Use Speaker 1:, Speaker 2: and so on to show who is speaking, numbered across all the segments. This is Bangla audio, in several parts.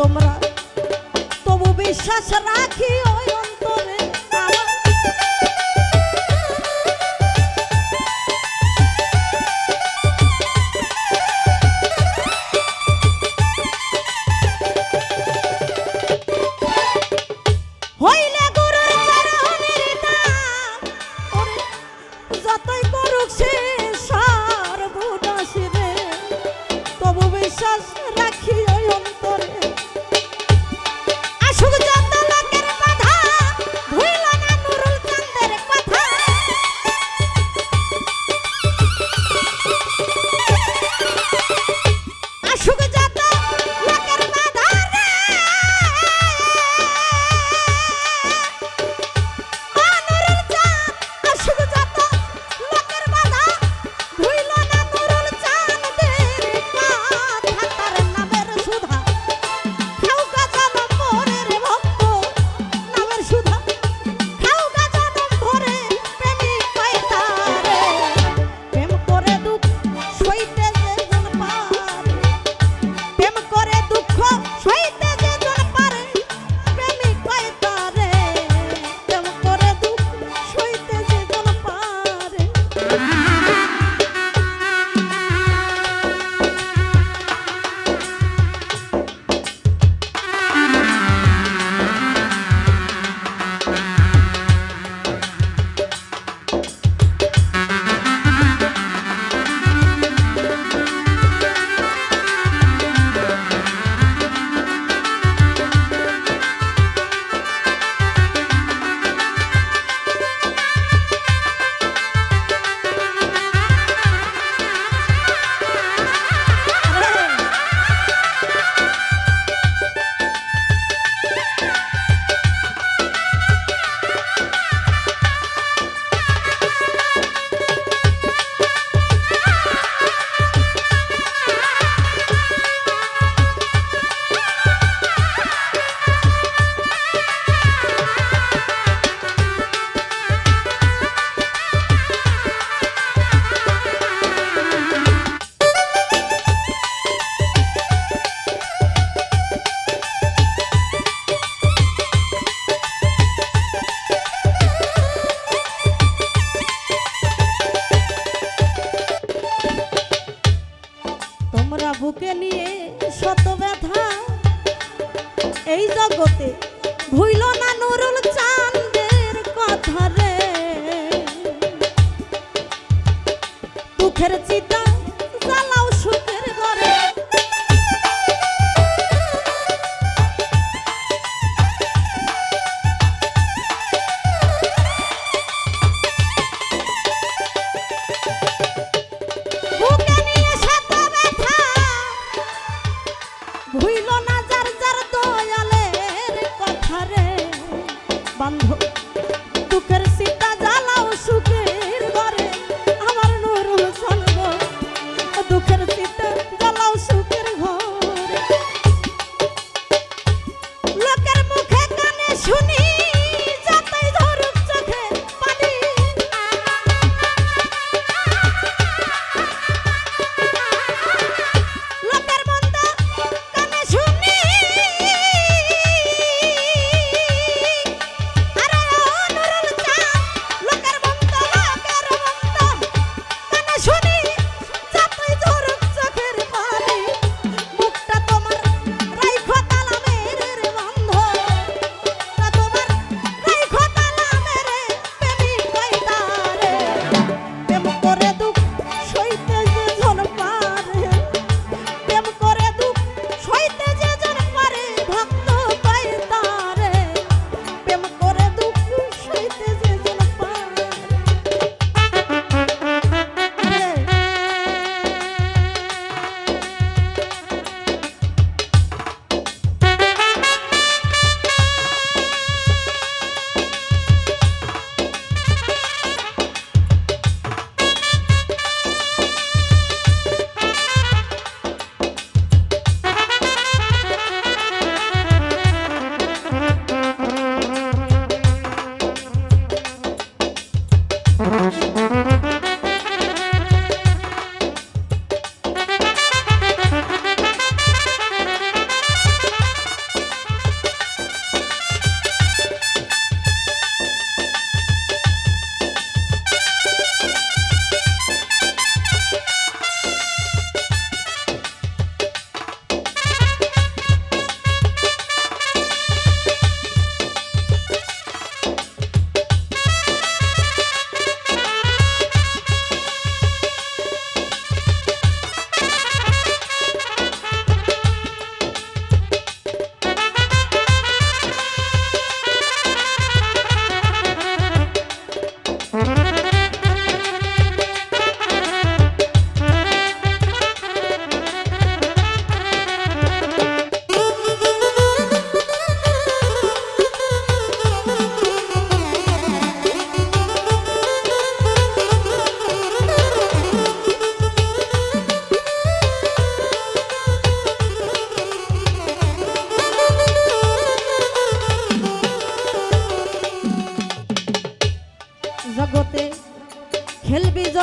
Speaker 1: তোমরা তবু বিশ্বাস রাখি ওই অন্তরে হইলে গুরুর চরণের নাম ওরে যতই করুক সে সর্বনাশ রে তবু বিশ্বাস রাখি ওই অন্তরে আসুক যত লোকের বাধা ভুইল না নুরুল চাঁদের কথা আসুক যত লোকের বাধা রে ও নুরুল চাঁদ আসুক যত লোকের বাধা ভুইল না নুরুল চাঁদের কথা তার নামের সুধা খাওকা জনম ভরে ভক্ত নামের সুধা খাওকা জনম ভরে প্রেমিক হয় তারে প্রেম করে দুঃখ সইতে যে জন পারে প্রেম করে দুঃখ সইতে যে জন পারে প্রেমিক হয় তারে প্রেম করে দুঃখ সইতে যে জন পারে তোমরা বুকে নিয়ে শত ব্যথা এই জগতে ভুইল না নুরুল চাঁদের কথা রে দুঃখের চিতা জ্বালাও সুখের ঘরে বুকে নিয়ে শত ব্যথা ভুইল না যার যার দয়ালের কথা রে বান্ধব দুঃখের সীতা জ্বালাও সুখের ঘরে আমার নুরুল সঙ্গ দুঃখের সীতা জ্বালাও সুখের ঘরে লোকের মুখে কানে শুনি যতই ধরুক চোখে পানি লোকের মন্দ কানে শুনি আরে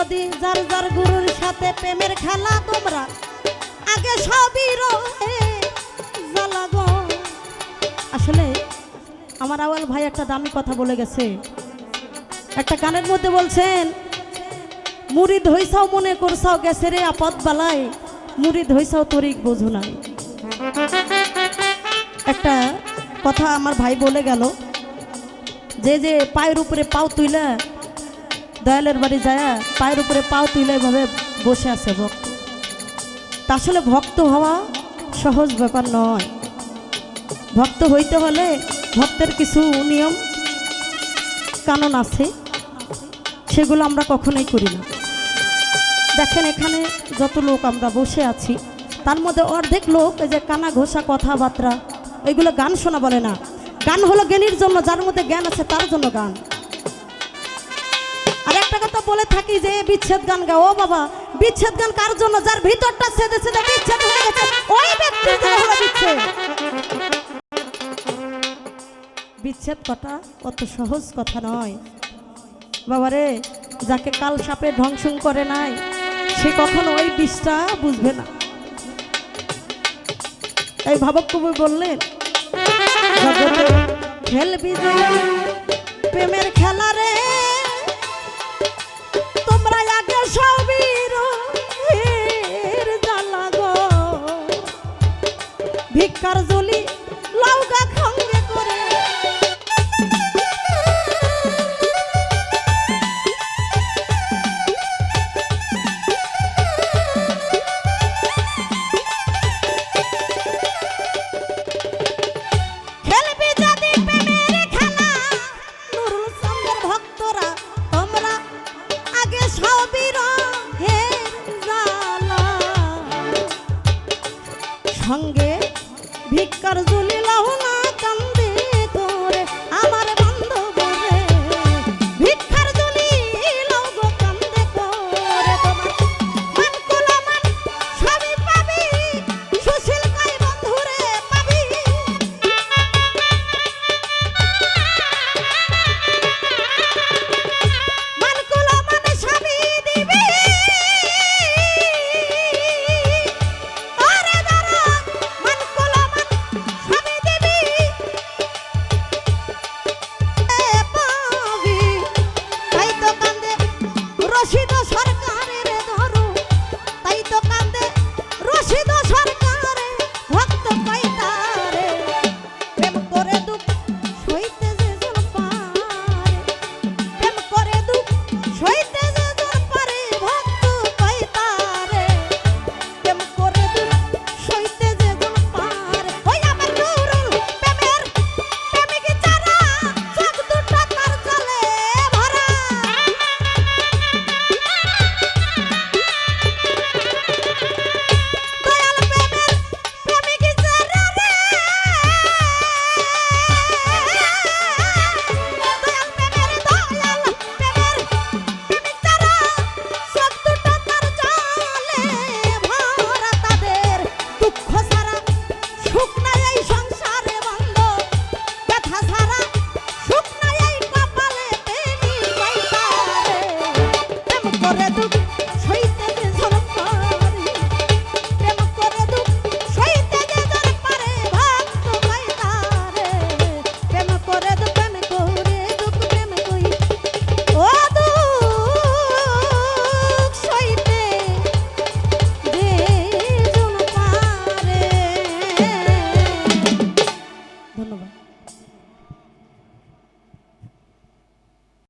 Speaker 1: যদি যার যার গুরুর সাথে প্রেমের খেলা তোমরা আগে সবই রয়ে জ্বালাগো। আসলে আমার আওয়াল ভাই একটা দামি কথা বলে গেছে, একটা গানের মধ্যে বলছেন, মুরিদ হইসাও মনে করছাও গেছে রে আপদ বালাই, মুরিদ হইসাও তরিক বোঝো নাই। একটা কথা আমার ভাই বলে গেল, যে যে পায়ের উপরে পাও তুইলা দয়ালের বাড়ি যায়, পায়ের উপরে পাও তুইলা এভাবে বসে আছে ভক্ত। তা আসলে ভক্ত হওয়া সহজ ব্যাপার নয়। ভক্ত হইতে হলে ভক্তের কিছু নিয়ম কানুন আছে, সেগুলো আমরা কখনোই করি না। দেখেন এখানে যত লোক আমরা বসে আছি, তার মধ্যে অর্ধেক লোক এই যে কানা ঘোষা কথাবার্তা, এগুলো গান শোনা বলে না। গান হলো জ্ঞানীর জন্য, যার মধ্যে জ্ঞান আছে তার জন্য গান। আর একটা কথা বলে থাকি যে বিচ্ছেদ গান গাও, ও বাবা বিচ্ছেদ গান কার জন্য? যার ভিতরটা ছেদে ছেদে বিচ্ছেদ হয়ে গেছে, ওই ব্যক্তির জন্য হলো বিচ্ছেদ। বিচ্ছেদ কথা অত সহজ কথা নয় বাবারে। যাকে কাল সাপে ধ্বংসং করে নাই, সে কখনো ওই বিষটা বুঝবে না। এই ভাবক কবি বললেন, জগতে খেলবি প্রেমের খেলা রে, তোমরা আগে সবই জ্বালা গো। ভিক্ষার জলি লাউগা খঙ্গে করে, সঙ্গে ভিক্ষার জুলি লাও না।